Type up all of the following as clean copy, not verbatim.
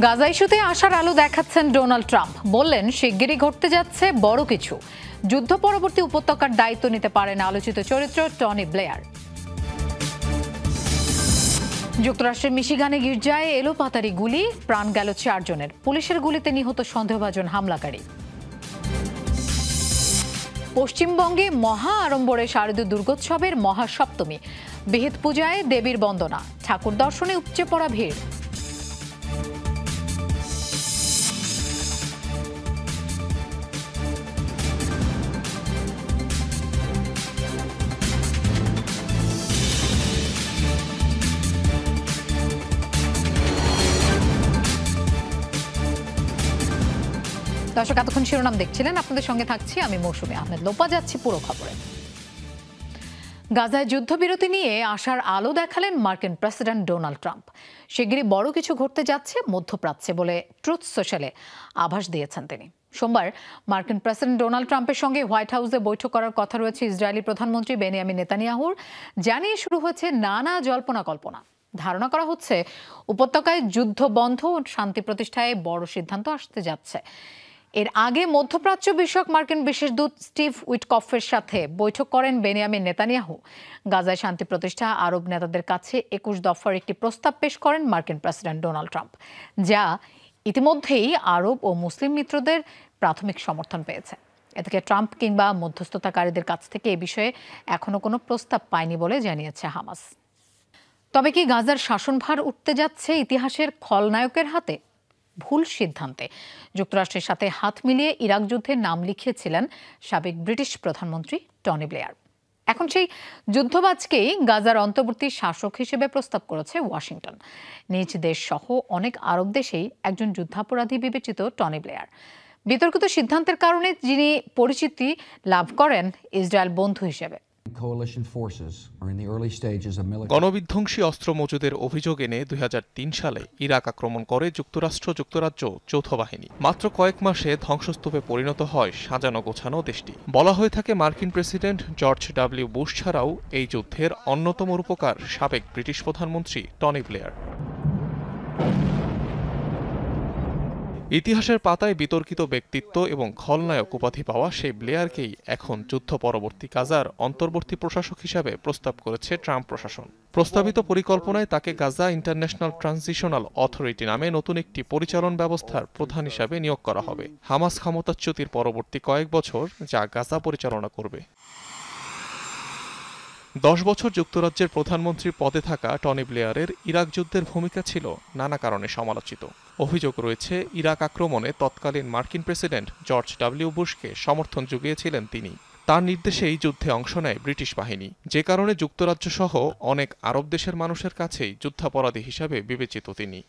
গাজা ইস্যুতে আশার আলো দেখাচ্ছেন ডোনাল্ড ট্রাম্প। বললেন শিগগিরই ঘটতে যাচ্ছে বড় কিছু। যুদ্ধ পরবর্তী উপত্যকার দায়িত্ব নিতে পারেন আলোচিত চরিত্র টনি ব্লেয়ার। যুক্তরাষ্ট্রের মিশিগানে গির্জায় এলোপাতাড়ি গুলি, প্রাণ গেল 4 জনের। পুলিশের গুলিতে নিহত সন্দেহভাজন হামলাকারী। পশ্চিমবঙ্গে মহা আড়ম্বরে শারদীয় দুর্গোৎসবের মহাসপ্তমী। বিহিত পূজায় দেবীর বন্দনা, ঠাকুর দর্শনে উপচে পড়া ভিড়। দর্শক, এতক্ষণ শিরোনাম দেখছিলেন, আপনাদের সঙ্গে থাকছি আমি মৌসুমী আহমেদ লোপা। যাচ্ছি পুরো খবরে। গাজায় যুদ্ধবিরতি নিয়ে আশার আলো দেখালেন মার্কিন প্রেসিডেন্ট ডোনাল্ড ট্রাম্প। শিগগিরই বড় কিছু ঘটতে যাচ্ছে মধ্যপ্রাচ্যে বলে ট্রুথ সোশ্যালে আভাস দিয়েছেন তিনি। সোমবার মার্কিন প্রেসিডেন্ট ডোনাল্ড ট্রাম্পের সঙ্গে হোয়াইট হাউসে বৈঠক করার কথা রয়েছে ইসরায়েলি প্রধানমন্ত্রী বেনিয়ামিন নেতানিয়াহুর। জানিয়ে শুরু হয়েছে নানা জল্পনা কল্পনা। ধারণা করা হচ্ছে উপত্যকায় যুদ্ধ বন্ধ ও শান্তি প্রতিষ্ঠায় বড় সিদ্ধান্ত আসতে যাচ্ছে। এর আগে মধ্যপ্রাচ্য বিষয়ক মার্কিন বিশেষ দূত স্টিভ উইটকফের সাথে বৈঠক করেন বেনিয়ামিন নেতানিয়াহু। গাজায় শান্তি প্রতিষ্ঠা আরব নেতাদের কাছে 21 দফার একটি প্রস্তাব পেশ করেন মার্কিন প্রেসিডেন্ট ডোনাল্ড ট্রাম্প, যা ইতিমধ্যেই আরব ও মুসলিম মিত্রদের প্রাথমিক সমর্থন পেয়েছে। এদিকে ট্রাম্প কিংবা মধ্যস্থতাকারীদের কাছ থেকে এ বিষয়ে এখনো কোনো প্রস্তাব পায়নি বলে জানিয়েছে হামাস। তবে কি গাজার শাসনভার উঠতে যাচ্ছে ইতিহাসের খলনায়কের হাতে? ভুল সিদ্ধান্তে যুক্তরাষ্ট্রের সাথে হাত মিলিয়ে ইরাক যুদ্ধের নাম লিখিয়েছিলেন সাবেক ব্রিটিশ প্রধানমন্ত্রী টনি ব্লেয়ার। এখন সেই যুদ্ধবাজকেই গাজার অন্তর্বর্তী শাসক হিসেবে প্রস্তাব করেছে ওয়াশিংটন। নিজ দেশ সহ অনেক আরব দেশেই একজন যুদ্ধাপরাধী বিবেচিত টনি ব্লেয়ার। বিতর্কিত সিদ্ধান্তের কারণে যিনি পরিচিতি লাভ করেন ইসরায়েল বন্ধু হিসেবে। গণবিধ্বংসী অস্ত্র মজুদের অভিযোগ এনে 2003 সালে ইরাক আক্রমণ করে যুক্তরাষ্ট্র যুক্তরাজ্য যৌথ বাহিনী। মাত্র কয়েক মাসে ধ্বংসস্তূপে পরিণত হয় সাজানো গোছানো দেশটি। বলা হয়ে থাকে মার্কিন প্রেসিডেন্ট জর্জ ডব্লিউ বুশ ছাড়াও এই যুদ্ধের অন্যতম রূপকার সাবেক ব্রিটিশ প্রধানমন্ত্রী টনি ব্লেয়ার। ইতিহাসের পাতায় বিতর্কিত ব্যক্তিত্ব এবং খলনায়ক উপাধি পাওয়া সেই ব্লেয়ারকেই এখন যুদ্ধ পরবর্তী গাজার অন্তর্বর্তী প্রশাসক হিসাবে প্রস্তাব করেছে ট্রাম্প প্রশাসন। প্রস্তাবিত পরিকল্পনায় তাকে গাজা ইন্টারন্যাশনাল ট্রানজিশনাল অথরিটি নামে নতুন একটি পরিচালন ব্যবস্থার প্রধান হিসাবে নিয়োগ করা হবে। হামাস ক্ষমতাচ্যুতির পরবর্তী কয়েক বছর যা গাজা পরিচালনা করবে। 10 বছর যুক্তরাজ্যের প্রধানমন্ত্রীর পদে থাকা টনি ব্লেয়ারের ইরাক যুদ্ধের ভূমিকা ছিল নানা কারণে সমালোচিত। অভিযোগ রয়েছে ইরাক আক্রমণে তৎকালীন মার্কিন প্রেসিডেন্ট জর্জ ডব্লিউ বুশকে সমর্থন জুগিয়েছিলেন তিনি। তার নির্দেশেই যুদ্ধে অংশ নেয় ব্রিটিশ বাহিনী, যে কারণে যুক্তরাজ্য সহ অনেক আরব দেশের মানুষের কাছেই যুদ্ধাপরাধী হিসাবে বিবেচিত তিনি।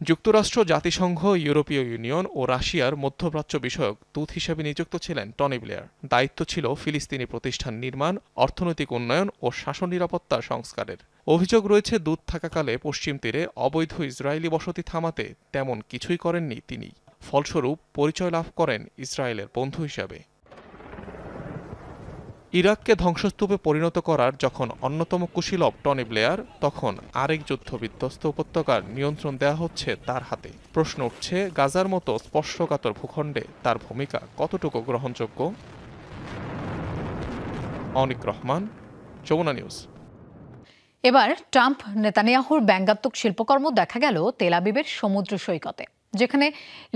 যুক্তরাষ্ট্র, জাতিসংঘ, ইউরোপীয় ইউনিয়ন ও রাশিয়ার মধ্যপ্রাচ্য বিষয়ক দূত হিসেবে নিযুক্ত ছিলেন টনি ব্লেয়ার। দায়িত্ব ছিল ফিলিস্তিনি প্রতিষ্ঠান নির্মাণ, অর্থনৈতিক উন্নয়ন ও শাসন নিরাপত্তা সংস্কারের। অভিযোগ রয়েছে দূত থাকাকালে পশ্চিম তীরে অবৈধ ইসরায়েলি বসতি থামাতে তেমন কিছুই করেননি তিনি। ফলস্বরূপ পরিচয় লাভ করেন ইসরায়েলের বন্ধু হিসাবে। ইরাককে ধ্বংসস্তূপে পরিণত করার যখন অন্যতম কুশীলব টনি ব্লেয়ার, তখন আরেক যুদ্ধবিধ্বস্ত উপত্যকার নিয়ন্ত্রণ দেওয়া হচ্ছে তার হাতে। প্রশ্ন উঠছে, গাজার মতো স্পর্শকাতর ভূখণ্ডে তার ভূমিকা কতটুকু গ্রহণযোগ্য? অনিক রহমান, যমুনা নিউজ। এবার ট্রাম্প নেতানিয়াহুর ব্যঙ্গাত্মক শিল্পকর্ম দেখা গেল তেল আবিবের সমুদ্র সৈকতে, যেখানে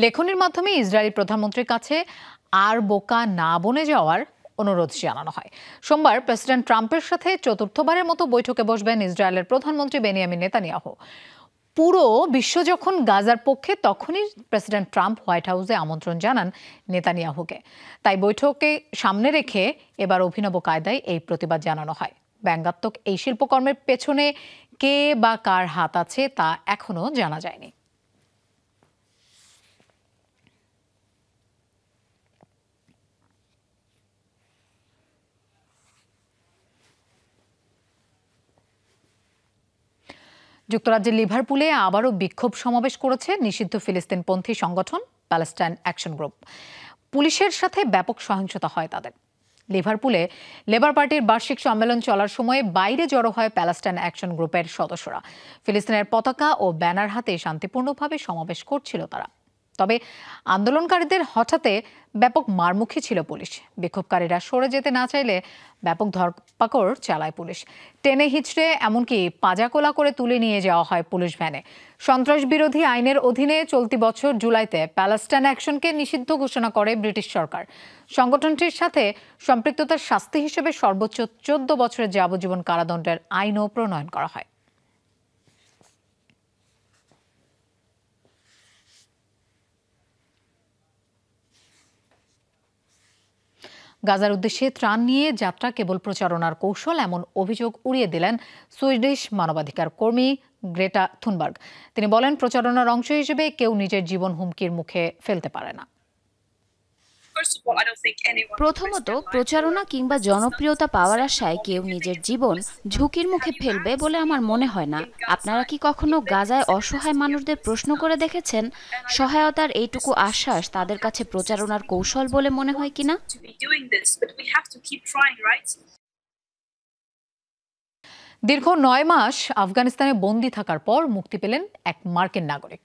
লেখনির মাধ্যমে ইসরায়েলি প্রধানমন্ত্রীর কাছে আর বোকা না বনে যাওয়ার অনুরোধ জানানো হয়। সোমবার প্রেসিডেন্ট ট্রাম্পের সাথে চতুর্থবারের মতো বৈঠকে বসবেন ইসরায়েলের প্রধানমন্ত্রী বেনিয়ামিন নেতানিয়াহু। পুরো বিশ্ব যখন গাজার পক্ষে, তখনই প্রেসিডেন্ট ট্রাম্প হোয়াইট হাউসে আমন্ত্রণ জানান নেতানিয়াহুকে। তাই বৈঠকে সামনে রেখে এবার অভিনব কায়দায় এই প্রতিবাদ জানানো হয়। ব্যঙ্গাত্মক এই শিল্পকর্মের পেছনে কে বা কার হাত আছে তা এখনো জানা যায়নি। যুক্তরাজ্যের লিভারপুলে আবারও বিক্ষোভ সমাবেশ করেছে নিষিদ্ধ ফিলিস্তিনপন্থী সংগঠন প্যালেস্টাইন অ্যাকশন গ্রুপ। পুলিশের সাথে ব্যাপক সহিংসতা হয় তাদের। লিভারপুলে লেবার পার্টির বার্ষিক সম্মেলন চলার সময় বাইরে জড়ো হয় প্যালেস্টাইন অ্যাকশন গ্রুপের সদস্যরা। ফিলিস্তিনের পতাকা ও ব্যানার হাতে শান্তিপূর্ণভাবে সমাবেশ করছিল তারা। তবে আন্দোলনকারীদের হঠাতে ব্যাপক মারমুখী ছিল পুলিশ। বিক্ষোভকারীরা সরে যেতে না চাইলে ব্যাপক ধরপাকড় চালায় পুলিশ। টেনে হিচড়ে এমনকি পাজাকোলা করে তুলে নিয়ে যাওয়া হয় পুলিশ ভ্যানে। সন্ত্রাস বিরোধী আইনের অধীনে চলতি বছর জুলাইতে প্যালেস্টাইন অ্যাকশনকে নিষিদ্ধ ঘোষণা করে ব্রিটিশ সরকার। সংগঠনটির সাথে সম্পৃক্ততার শাস্তি হিসেবে সর্বোচ্চ 14 বছরের যাবজ্জীবন কারাদণ্ডের আইনও প্রণয়ন করা হয়। গাজার উদ্দেশ্যে ত্রাণ নিয়ে যাত্রা কেবল প্রচারণার কৌশল, এমন অভিযোগ উড়িয়ে দিলেন সুইডিশ মানবাধিকার কর্মী গ্রেটা থুনবার্গ। তিনি বলেন, প্রচারণার অংশ হিসেবে কেউ নিজের জীবন হুমকির মুখে ফেলতে পারে না। প্রথমত, প্রচারণা কিংবা জনপ্রিয়তা পাওয়ার আশায় কেউ নিজের জীবন ঝুঁকির মুখে ফেলবে বলে আমার মনে হয় না। আপনারা কি কখনো গাজায় অসহায় মানুষদের প্রশ্ন করে দেখেছেন সহায়তার এইটুকু আশ্বাস তাদের কাছে প্রচারণার কৌশল বলে মনে হয় কিনা? দীর্ঘ 9 মাস আফগানিস্তানে বন্দী থাকার পর মুক্তি পেলেন এক মার্কিন নাগরিক।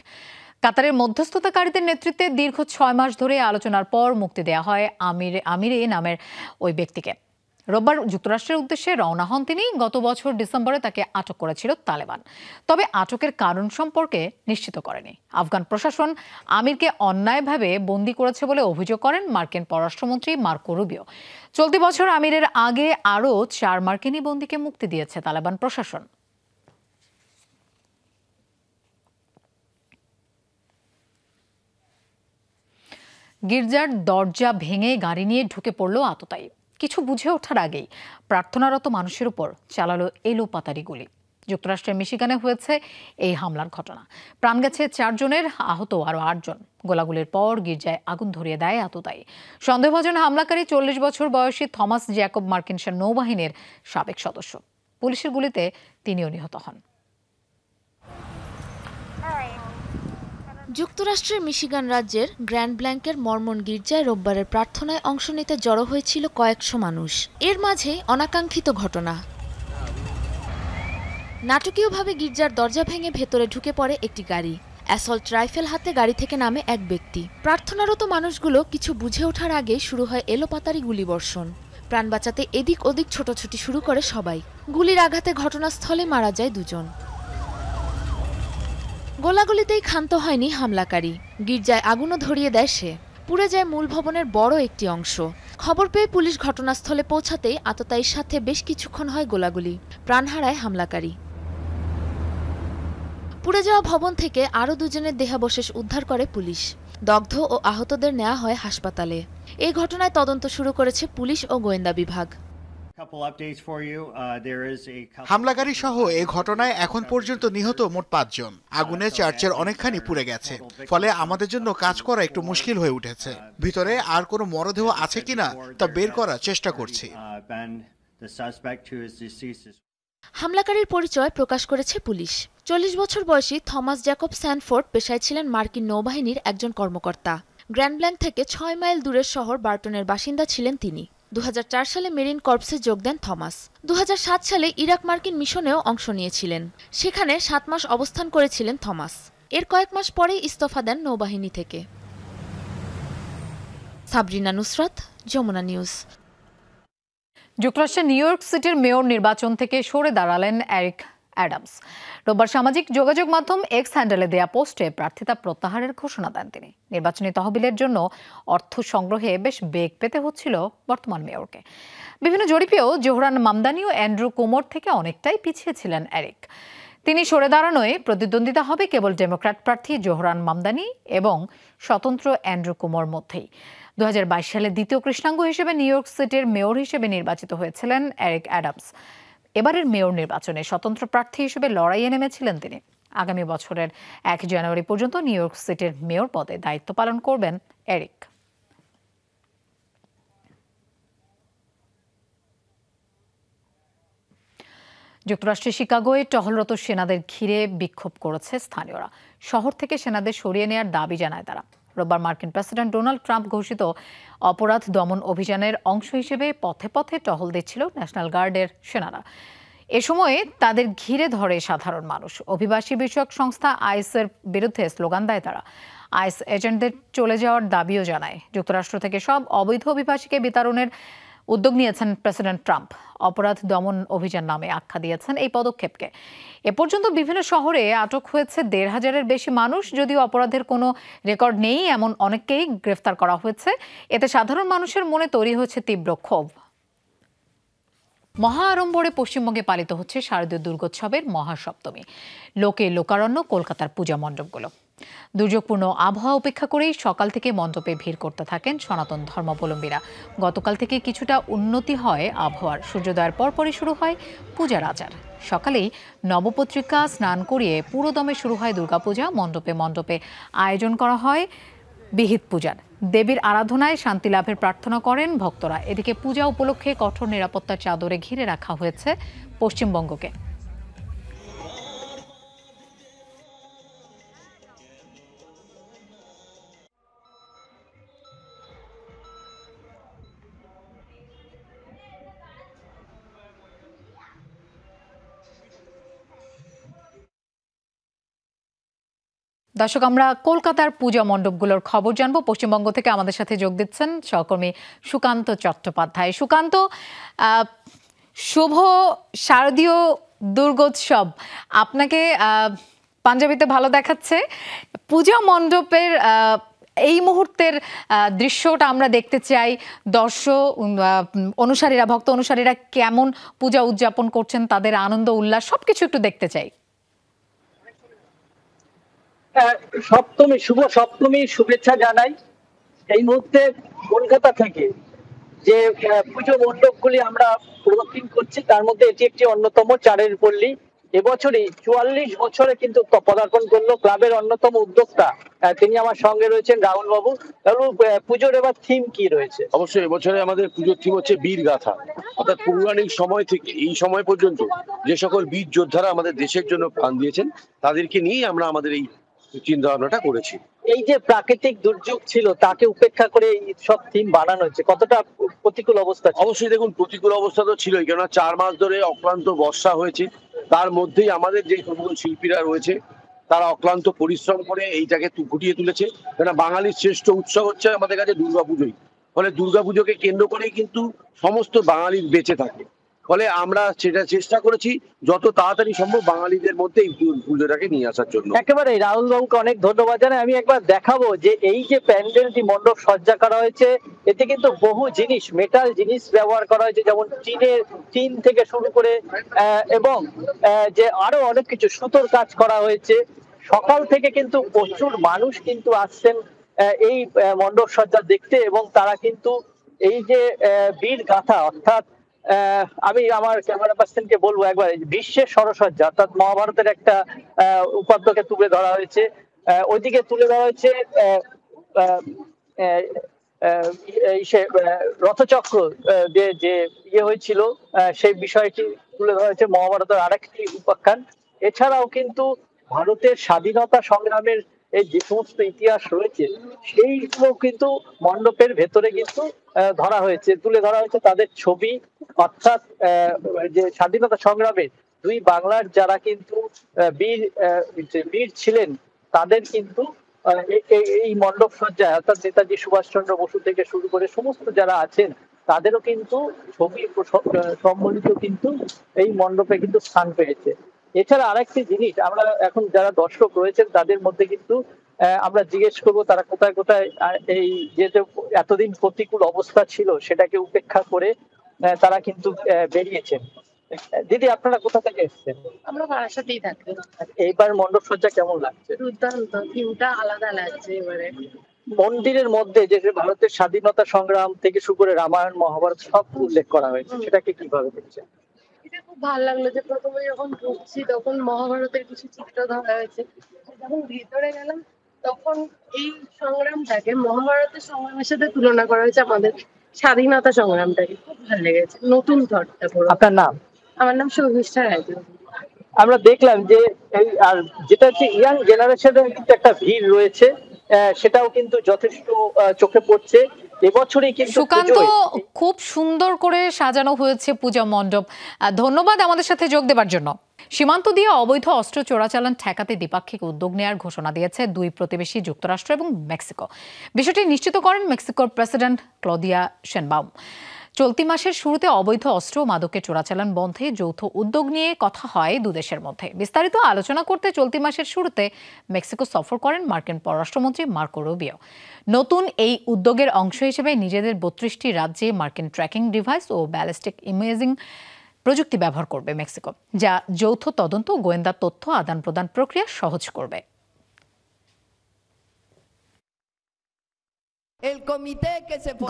কাতারের মধ্যস্থতাকারীদের নেতৃত্বে দীর্ঘ 6 মাস ধরে আলোচনার পর মুক্তি দেওয়া হয় আমিরে নামের ওই ব্যক্তিকে। রোববার যুক্তরাষ্ট্রের উদ্দেশ্যে রওনা হন তিনি। গত বছর ডিসেম্বরে তাকে আটক করেছিল তালেবান, তবে আটকের কারণ সম্পর্কে নিশ্চিত করেনি। আফগান প্রশাসন আমিরকে অন্যায়ভাবে বন্দী করেছে বলে অভিযোগ করেন মার্কিন পররাষ্ট্রমন্ত্রী মার্কো রুবিও। চলতি বছর আমিরের আগে আরও 4 মার্কিনী বন্দীকে মুক্তি দিয়েছে তালেবান প্রশাসন। গির্জার দরজা ভেঙে গাড়ি নিয়ে ঢুকে পড়ল আততায়ী। কিছু বুঝে ওঠার আগেই প্রার্থনারত মানুষের উপর চালালো এলোপাতাড়ি গুলি। যুক্তরাষ্ট্রের মিশিগানে হয়েছে এই হামলার ঘটনা। প্রাণ গেছে 4 জনের, আহত আরও 8 জন। গোলাগুলির পর গির্জায় আগুন ধরিয়ে দেয় আততায়ী। সন্দেহভাজন হামলাকারী 40 বছর বয়সী থমাস জ্যাকব মার্কিন নৌবাহিনীর সাবেক সদস্য। পুলিশের গুলিতে তিনিও নিহত হন। যুক্তরাষ্ট্রের মিশিগান রাজ্যের গ্র্যান্ড ব্ল্যাঙ্কের মর্মন গির্জায় রোববারের প্রার্থনায় অংশ নিতে জড়ো হয়েছিল কয়েকশো মানুষ। এর মাঝে অনাকাঙ্ক্ষিত ঘটনা। নাটকীয়ভাবে গির্জার দরজা ভেঙে ভেতরে ঢুকে পড়ে একটি গাড়ি। অ্যাসল্ট রাইফেল হাতে গাড়ি থেকে নামে এক ব্যক্তি। প্রার্থনারত মানুষগুলো কিছু বুঝে ওঠার আগে শুরু হয় এলোপাতাড়ি গুলিবর্ষণ। প্রাণ বাঁচাতে এদিক ওদিক ছোটাছুটি শুরু করে সবাই। গুলির আঘাতে ঘটনাস্থলে মারা যায় 2 জন। গোলাগুলিতেই ক্ষান্ত হয়নি হামলাকারী। গির্জায় আগুনও ধরিয়ে দেয় সে। পুড়ে যায় মূল ভবনের বড় একটি অংশ। খবর পেয়ে পুলিশ ঘটনাস্থলে পৌঁছাতেই আততায়ীর সাথে বেশ কিছুক্ষণ হয় গোলাগুলি। প্রাণ হারায় হামলাকারী। পুড়ে যাওয়া ভবন থেকে আরও 2 জনের দেহাবশেষ উদ্ধার করে পুলিশ। দগ্ধ ও আহতদের নেওয়া হয় হাসপাতালে। এই ঘটনায় তদন্ত শুরু করেছে পুলিশ ও গোয়েন্দা বিভাগ। হামলাকারী সহ এ ঘটনায় এখন পর্যন্ত নিহত মোট 5 জন। আগুনে চার্চের অনেকখানি পুড়ে গেছে, ফলে আমাদের জন্য কাজ করা একটু মুশকিল হয়ে উঠেছে। ভিতরে আর কোনো মরদেহ আছে কিনা তা বের করার চেষ্টা করছি। হামলাকারীর পরিচয় প্রকাশ করেছে পুলিশ। 40 বছর বয়সী থমাস জ্যাকব স্যানফোর্ড পেশায় ছিলেন মার্কিন নৌবাহিনীর একজন কর্মকর্তা। গ্র্যান্ড ব্ল্যাঙ্ক থেকে 6 মাইল দূরের শহর বার্টনের বাসিন্দা ছিলেন তিনি। 2004 সালে মেরিন কর্পসে যোগ দেন থমাস। 2007 সালে ইরাক মার্কিন মিশনেও অংশ নিয়েছিলেন। সেখানে 7 মাস অবস্থান করেছিলেন থমাস। এর কয়েক মাস পরেই ইস্তফা দেন নৌবাহিনী থেকে। সাবরিনা নুসরাত, যমুনা নিউজ। যুক্তরাষ্ট্রের নিউ ইয়র্ক সিটির মেয়র নির্বাচন থেকে সরে দাঁড়ালেন এরিক অ্যাডামস। রোববার সামাজিক যোগাযোগ মাধ্যম এক্স হ্যান্ডেলে দেয়া পোস্টে প্রার্থিতা প্রত্যাহারের ঘোষণা দেন তিনি। নির্বাচনী তহবিলের জন্য অর্থ সংগ্রহে বেশ বেগ পেতে হচ্ছিল বর্তমান মেয়রকে। বিভিন্ন জরিপেও জোহরান মামদানি ও অ্যান্ড্রু কুমোর থেকে অনেকটাই পিছিয়ে ছিলেন এরিক। তিনি সরে দাঁড়ানোয় প্রতিদ্বন্দ্বিতা হবে কেবল ডেমোক্র্যাট প্রার্থী জোহরান মামদানি এবং স্বতন্ত্র অ্যান্ড্রু কুমোর মধ্যেই। 2022 সালে দ্বিতীয় কৃষ্ণাঙ্গ হিসেবে নিউ ইয়র্ক সিটির মেয়র হিসেবে নির্বাচিত হয়েছিলেন এরিক অ্যাডামস। এবারের মেয়র নির্বাচনে স্বতন্ত্র প্রার্থী হিসেবে লড়াইয়ে নেমেছিলেন তিনি। আগামী বছরের 1 জানুয়ারি পর্যন্ত নিউ ইয়র্ক সিটির মেয়র পদে দায়িত্ব পালন করবেন এরিক। যুক্তরাষ্ট্রের শিকাগোয় টহলরত সেনাদের ঘিরে বিক্ষোভ করেছে স্থানীয়রা। শহর থেকে সেনাদের সরিয়ে নেওয়ার দাবি জানায় তারা। রোববার মার্কিন প্রেসিডেন্ট ডোনাল্ড ট্রাম্প ঘোষিত অপরাধ দমন অভিযানের অংশ হিসেবে পথে পথে টহল দিচ্ছিল ন্যাশনাল গার্ডের সেনারা। এ সময়ে তাদের ঘিরে ধরে সাধারণ মানুষ। অভিবাসী বিষয়ক সংস্থা আইসের বিরুদ্ধে স্লোগান দেয় তারা। আইস এজেন্টদের চলে যাওয়ার দাবিও জানায়। যুক্তরাষ্ট্র থেকে সব অবৈধ অভিবাসীকে বিতাড়নের উদ্যোগ নিয়েছেন প্রেসিডেন্ট ট্রাম্প। অপরাধ দমন অভিযান নামে আখ্যা দিয়েছেন এই পদক্ষেপকে। এ পর্যন্ত বিভিন্ন শহরে আটক হয়েছে ১৫০০-এর বেশি মানুষ। যদিও অপরাধের কোনো রেকর্ড নেই এমন অনেককেই গ্রেফতার করা হয়েছে। এতে সাধারণ মানুষের মনে তৈরি হয়েছে তীব্র ক্ষোভ। মহা আড়ম্বরে পশ্চিমবঙ্গে পালিত হচ্ছে শারদীয় দুর্গোৎসবের মহাসপ্তমী। লোকে লোকারণ্য কলকাতার পূজা মণ্ডপগুলো। দুর্যোগপূর্ণ আবহাওয়া উপেক্ষা করেই সকাল থেকে মণ্ডপে ভিড় করতে থাকেন সনাতন ধর্মাবলম্বীরা। গতকাল থেকে কিছুটা উন্নতি হয় আবহাওয়ার। সূর্যোদয়ের পরপরই শুরু হয় পূজার আচার। সকালেই নবপত্রিকা স্নান করিয়ে পুরোদমে শুরু হয় দুর্গাপূজা। মণ্ডপে মণ্ডপে আয়োজন করা হয় বিহিত পূজার। দেবীর আরাধনায় শান্তি লাভের প্রার্থনা করেন ভক্তরা। এদিকে পূজা উপলক্ষে কঠোর নিরাপত্তার চাদরে ঘিরে রাখা হয়েছে পশ্চিমবঙ্গকে। দর্শক, আমরা কলকাতার পূজা মণ্ডপগুলোর খবর জানবো। পশ্চিমবঙ্গ থেকে আমাদের সাথে যোগ দিচ্ছেন সহকর্মী সুকান্ত চট্টোপাধ্যায়। সুকান্ত, শুভ শারদীয় দুর্গোৎসব। আপনাকে পাঞ্জাবিতে ভালো দেখাচ্ছে। পূজা মণ্ডপের এই মুহূর্তের দৃশ্যটা আমরা দেখতে চাই। অনুসারীরা, ভক্ত অনুসারীরা কেমন পূজা উদযাপন করছেন, তাদের আনন্দ উল্লাস সবকিছু একটু দেখতে চাই। সপ্তমী, শুভ সপ্তমীর শুভেচ্ছা জানাই। এই মুহূর্তে কলকাতা থেকে যে পুজো মণ্ডপগুলি আমরা প্রদক্ষিণ করছি তার মধ্যে এটি একটি অন্যতম, চারের পল্লী। এবছরই ৪৪ বছরে কিন্তু পদার্পণ করলো ক্লাবের অন্যতম উদ্যোক্তা, তিনি আমার সঙ্গে রয়েছেন রাহুল বাবু। পুজোর এবার থিম কি রয়েছে? অবশ্যই এবছরে আমাদের পুজোর থিম হচ্ছে বীর গাথা। অর্থাৎ পৌরাণিক সময় থেকে এই সময় পর্যন্ত যে সকল বীর যোদ্ধারা আমাদের দেশের জন্য প্রাণ দিয়েছেন তাদেরকে নিয়েই আমরা আমাদের এই চিন্তা ভাবনাটা করেছি। এই যে প্রাকৃতিক দুর্যোগ ছিল তাকে উপেক্ষা করে এই সব থিম বানানো হচ্ছে, কতটা প্রতিকূল অবস্থা? অবশ্যই দেখুন, প্রতিকূল অবস্থা তো ছিলই, কেননা ৪ মাস ধরে অক্লান্ত বর্ষা হয়েছে। তার মধ্যেই আমাদের যে সকল শিল্পীরা রয়েছে তারা অক্লান্ত পরিশ্রম করে এইটাকে ফুটিয়ে তুলেছে। কেননা বাঙালির শ্রেষ্ঠ উৎসব হচ্ছে আমাদের কাছে দুর্গাপুজোই। ফলে দুর্গাপুজোকে কেন্দ্র করেই কিন্তু সমস্ত বাঙালির বেঁচে থাকে। ফলে আমরা সেটা চেষ্টা করেছি যত তাড়াতাড়ি সম্ভব বাঙালিদের মধ্যে এই পুজোটাকে নিয়ে আসার জন্য। একেবারে রাহুল বাবুকে অনেক ধন্যবাদ জানাই। আমি একবার দেখাবো যে এই যে প্যান্ডেলটি মণ্ডপ সজ্জা করা হয়েছে, এতে কিন্তু বহু জিনিস, মেটাল জিনিস ব্যবহার করা হয়েছে, যেমন টিন থেকে শুরু করে এবং যে আরো অনেক কিছু, সুতোর কাজ করা হয়েছে। সকাল থেকে কিন্তু প্রচুর মানুষ কিন্তু আসছেন এই মণ্ডপ সজ্জা দেখতে, এবং তারা কিন্তু এই যে বীর গাথা, অর্থাৎ আমি আমার ক্যামেরা পার্সনকে বলবো একবার, বিশ্বের সরসজ্জা অর্থাৎ মহাভারতের একটা উপাদ্যকে তুলে ধরা হয়েছে। ওইদিকে তুলে ধরা হয়েছে রথচক্র যে ইয়ে হয়েছিল, সেই বিষয়টি তুলে ধরা হয়েছে মহাভারতের আরেকটি উপাখ্যান। এছাড়াও কিন্তু ভারতের স্বাধীনতা সংগ্রামের এই যে সমস্ত ইতিহাস রয়েছে সেইগুলো কিন্তু মণ্ডপের ভেতরে কিন্তু ধরা হয়েছে, তুলে ধরা হয়েছে তাদের ছবি। অর্থাৎ যে স্বাধীনতা সংগ্রামে দুই বাংলার যারা কিন্তু বীর ছিলেন তাদের কিন্তু এই মণ্ডপ সজ্জায়, অর্থাৎ নেতাজি সুভাষচন্দ্র বসু থেকে শুরু করে সমস্ত যারা আছেন তাদেরও কিন্তু ছবি সম্বলিত কিন্তু এই মণ্ডপে কিন্তু স্থান পেয়েছে। এছাড়া আরেকটি জিনিস, আমরা এখন যারা দর্শক রয়েছেন তাদের মধ্যে কিন্তু আমরা জিজ্ঞেস করবো তারা কোথায় কোথায় এই যে এতদিন প্রতিকূল অবস্থা ছিল সেটাকে উপেক্ষা করে তারা কিন্তু বেরিয়েছেন। দিদি, আপনারা কোথা থেকে এসেছেন? আমরা বারাসাতেই থাকি। এইবার মণ্ডপ সজ্জা কেমন লাগছে? দুর্দান্ত, থিমটা আলাদা লাগছে এবারে। মন্দিরের মধ্যে যে ভারতের স্বাধীনতা সংগ্রাম থেকে শুরু করে রামায়ণ মহাভারত সব উল্লেখ করা হয়েছে, সেটাকে কিভাবে দেখছেন? এটা খুব ভালো লাগলো যে প্রথমে যখন ঢুকছি তখন মহাভারতের কিছু চিত্র ধরা হয়েছে, যখন ভিতরে গেলাম তখন এই সংগ্রামটাকে মহাভারতের সংগ্রামের সাথে তুলনা করা হয়েছে আমাদের স্বাধীনতা সংগ্রামটাকে। খুব ভালো লেগেছে, নতুন থটটা পুরো। আপনার নাম? আমার নাম শর্মিষ্ঠা রায়। আমরা দেখলাম যে আর যেটা হচ্ছে ইয়াং জেনারেশনের কিন্তু একটা ভিড় রয়েছে, সেটাও কিন্তু যথেষ্ট চোখে পড়ছে। এবছরই কিন্তু সুকান্ত, খুব সুন্দর করে সাজানো হয়েছে পূজা মণ্ডপ। ধন্যবাদ আমাদের সাথে যোগ দেবার জন্য। সীমান্ত দিয়ে অবৈধ অস্ত্র চোরাচালান ঠেকাতে দ্বিপাক্ষিক উদ্যোগ নেওয়ার ঘোষণা দিয়েছে দুই প্রতিবেশী যুক্তরাষ্ট্র এবং মেক্সিকো। বিষয়টি নিশ্চিত করেন মেক্সিকোর প্রেসিডেন্ট ক্লদিয়া শেনবাউম। চলতি মাসের শুরুতে অবৈধ অস্ত্র ও মাদকের চোরাচালান বন্ধে যৌথ উদ্যোগ নিয়ে কথা হয় দুদেশের মধ্যে। বিস্তারিত আলোচনা করতে চলতি মাসের শুরুতে মেক্সিকো সফর করেন মার্কিন পররাষ্ট্রমন্ত্রী মার্কো রুবিও। নতুন এই উদ্যোগের অংশ হিসেবে নিজেদের 32টি রাজ্যে মার্কিন ট্র্যাকিং ডিভাইস ও ব্যালিস্টিক ইমেজিং প্রযুক্তি ব্যবহার করবে মেক্সিকো, যা যৌথ তদন্ত ও গোয়েন্দা তথ্য আদান প্রদান প্রক্রিয়া সহজ করবে।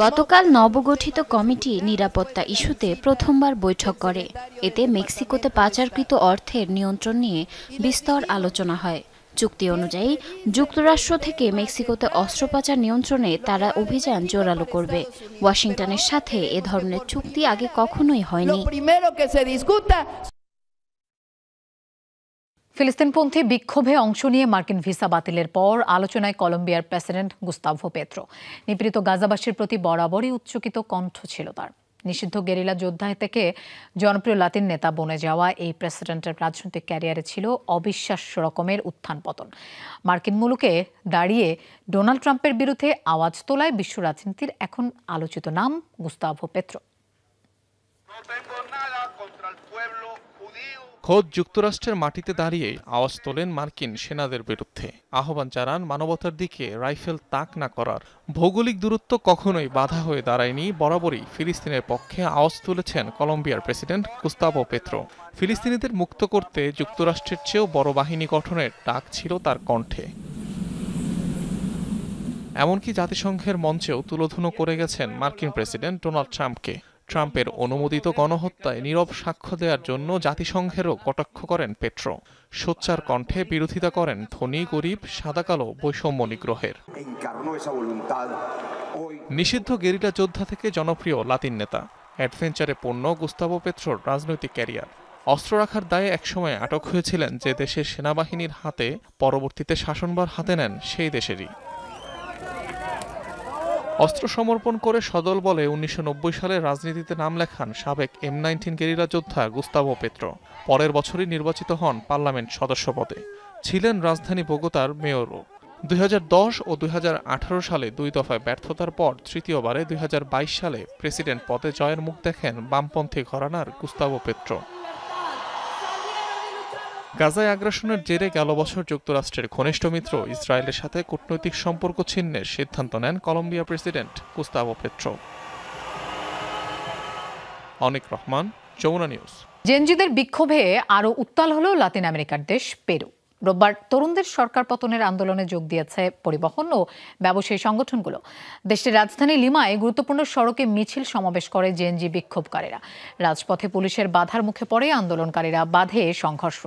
গতকাল নবগঠিত কমিটি নিরাপত্তা ইস্যুতে প্রথমবার বৈঠক করে। এতে মেক্সিকোতে পাচারকৃত অর্থের নিয়ন্ত্রণ নিয়ে বিস্তর আলোচনা হয়। চুক্তি অনুযায়ী যুক্তরাষ্ট্র থেকে মেক্সিকোতে অস্ত্র পাচার নিয়ন্ত্রণে তারা অভিযান জোরালো করবে। ওয়াশিংটনের সাথে এ ধরনের চুক্তি আগে কখনোই হয়নি। ফিলিস্তিনপন্থী বিক্ষোভে অংশ নিয়ে মার্কিন ভিসা বাতিলের পর আলোচনায় কলম্বিয়ার প্রেসিডেন্ট গুস্তাভো পেত্রো। নিপীড়িত গাজাবাসীর প্রতি বরাবরই উচ্চকিত কণ্ঠ ছিল তার। নিষিদ্ধ গেরিলা যোদ্ধা থেকে জনপ্রিয় লাতিন নেতা বনে যাওয়া এই প্রেসিডেন্টের রাজনৈতিক ক্যারিয়ারে ছিল অবিশ্বাস্য রকমের উত্থান পতন। মার্কিন মুলুকে দাঁড়িয়ে ডোনাল্ড ট্রাম্পের বিরুদ্ধে আওয়াজ তোলায় বিশ্ব রাজনীতির এখন আলোচিত নাম গুস্তাভো পেত্রো। খোদ যুক্তরাষ্ট্রের মাটিতে দাঁড়িয়ে আওয়াজ তোলেন মার্কিন সেনাদের বিরুদ্ধে, আহ্বান জানান মানবতার দিকে রাইফেল তাক না করার। ভৌগোলিক দূরত্ব কখনোই বাধা হয়ে দাঁড়ায়নি, বরাবরই ফিলিস্তিনের পক্ষে আওয়াজ তুলেছেন কলম্বিয়ার প্রেসিডেন্ট গুস্তাভো পেত্রো। ফিলিস্তিনিদের মুক্ত করতে যুক্তরাষ্ট্রের চেয়েও বড় বাহিনী গঠনের ডাক ছিল তার কণ্ঠে। এমনকি জাতিসংঘের মঞ্চেও তুলোধুনো করে গেছেন মার্কিন প্রেসিডেন্ট ডোনাল্ড ট্রাম্পকে। ট্রাম্পের অনুমোদিত গণহত্যায় নীরব সাক্ষ্য দেওয়ার জন্য জাতিসংঘেরও কটাক্ষ করেন পেট্রো। সোচ্চার কণ্ঠে বিরোধিতা করেন ধনী গরিব সাদা কালো বৈষম্য নিগ্রহের। নিষিদ্ধ গেরিলা যোদ্ধা থেকে জনপ্রিয় লাতিন নেতা, অ্যাডভেঞ্চারে পূর্ণ গুস্তাভো পেত্রোর রাজনৈতিক ক্যারিয়ার। অস্ত্র রাখার দায়ে একসময় আটক হয়েছিলেন যে দেশের সেনাবাহিনীর হাতে, পরবর্তীতে শাসনভার হাতে নেন সেই দেশেরই। অস্ত্র সমর্পণ করে সদল বলে 1990 সালে রাজনীতিতে নাম লেখান সাবেক M19 গেরিলা যোদ্ধা গুস্তাভো পেত্রো। পরের বছরই নির্বাচিত হন পার্লামেন্ট সদস্য পদে। ছিলেন রাজধানী বোগোতার মেয়রও। 2010 ও 2018 সালে 2 দফায় ব্যর্থতার পর তৃতীয়বারে 2022 সালে প্রেসিডেন্ট পদে জয়ের মুখ দেখেন বামপন্থী ঘরানার গুস্তাভো পেত্রো। গাজায় আগ্রাসনের জেরে গেল বছর যুক্তরাষ্ট্রের ঘনিষ্ঠ মিত্র ইসরায়েলের সাথে কূটনৈতিক সম্পর্ক ছিন্নের সিদ্ধান্ত নেন কলম্বিয়া প্রেসিডেন্ট গুস্তাভো পেত্রো। অনিক রহমান, যমুনা নিউজ। জেনজিদের বিক্ষোভে আরও উত্তাল হল লাতিন আমেরিকার দেশ পেরু। রোববার তরুণদের সরকার পতনের আন্দোলনে যোগ দিয়েছে পরিবহন ও ব্যবসায়ী সংগঠনগুলো। দেশটির রাজধানী লিমায় গুরুত্বপূর্ণ সড়কে মিছিল সমাবেশ করে জেনজি বিক্ষোভকারীরা। রাজপথে পুলিশের বাধার মুখে পড়ে আন্দোলনকারীরা, বাধে সংঘর্ষ।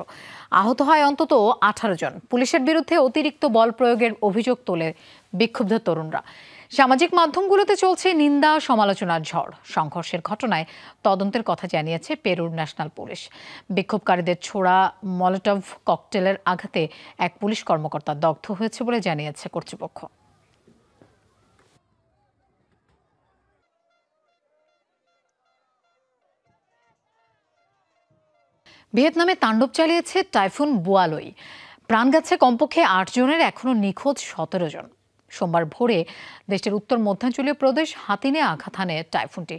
আহত হয় অন্তত 18 জন। পুলিশের বিরুদ্ধে অতিরিক্ত বল প্রয়োগের অভিযোগ তোলে বিক্ষুব্ধ তরুণরা। সামাজিক মাধ্যমগুলোতে চলছে নিন্দা সমালোচনার ঝড়। সংঘর্ষের ঘটনায় তদন্তের কথা জানিয়েছে পেরুর ন্যাশনাল পুলিশ। বিক্ষোভকারীদের ছোড়া মলোটভ ককটেলের আঘাতে এক পুলিশ কর্মকর্তা দগ্ধ হয়েছে বলে জানিয়েছে কর্তৃপক্ষ। ভিয়েতনামে তাণ্ডব চালিয়েছে টাইফুন বুয়ালোই। প্রাণ গেছে কমপক্ষে 8 জনের, এখনও নিখোঁজ 17 জন। সোমবার ভোরে দেশটির উত্তর মধ্যাঞ্চলীয় প্রদেশ হাতিনে আঘাত হানে টাইফুনটি।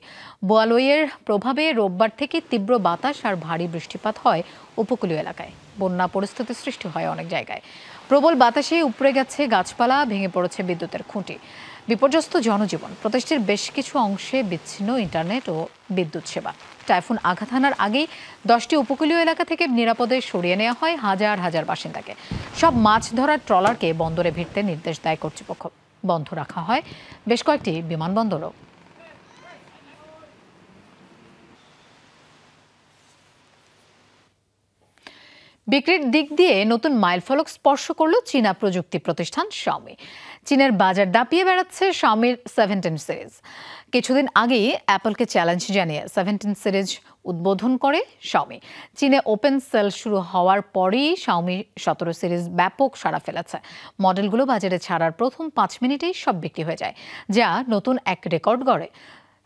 বুয়ালোইয়ের প্রভাবে রোববার থেকে তীব্র বাতাস আর ভারী বৃষ্টিপাত হয় উপকূলীয় এলাকায়। বন্যা পরিস্থিতি সৃষ্টি হয় অনেক জায়গায়। প্রবল বাতাসে উপড়ে গেছে গাছপালা, ভেঙে পড়েছে বিদ্যুতের খুঁটি। বিপর্যস্ত জনজীবন। প্রদেশটির বেশ কিছু অংশে বিচ্ছিন্ন ইন্টারনেট ও বিদ্যুৎ সেবা। টাইফুন আঘাত হানার আগেই 10টি উপকূলীয় এলাকা থেকে নিরাপদে সরিয়ে নেওয়া হয় হাজার হাজার বাসিন্দাকে। সব মাছ ধরার ট্রলারকে বন্দরে ভিড়তে নির্দেশ দেয় কর্তৃপক্ষ। বন্ধ রাখা হয় বেশ কয়েকটি বিমানবন্দরও। বিক্রির দিক দিয়ে নতুন মাইলফলক স্পর্শ করল চীনা প্রযুক্তি প্রতিষ্ঠান শাওমি। চীনের বাজার দাপিয়ে বেড়াচ্ছে শাওমির 17 সিরিজ। কিছুদিন আগেই অ্যাপলকে চ্যালেঞ্জ জানিয়ে 17 সিরিজ উদ্বোধন করে শাওমি। চীনে ওপেন সেল শুরু হওয়ার পরই শাওমি 17 সিরিজ ব্যাপক সাড়া ফেলেছে। মডেলগুলো বাজারে ছাড়ার প্রথম 5 মিনিটেই সব বিক্রি হয়ে যায়, যা নতুন এক রেকর্ড গড়ে।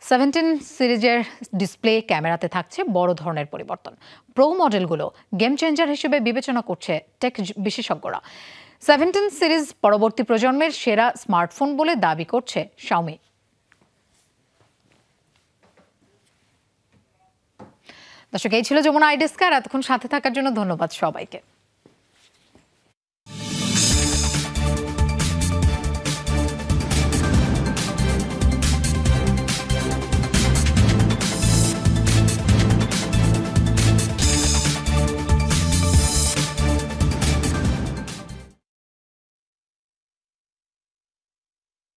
17 সিরিজের ডিসপ্লে ক্যামেরাতে থাকছে বড় ধরনের পরিবর্তন। প্রো মডেলগুলো গেম চেঞ্জার হিসেবে বিবেচনা করছে টেক বিশেষজ্ঞরা। 17 সিরিজ পরবর্তী প্রজন্মের সেরা স্মার্টফোন বলে দাবি করছে শাওমি। দর্শক, এই ছিল যমুনা আই ডেস্ক। আর এতক্ষণ সাথে থাকার জন্য ধন্যবাদ সবাইকে।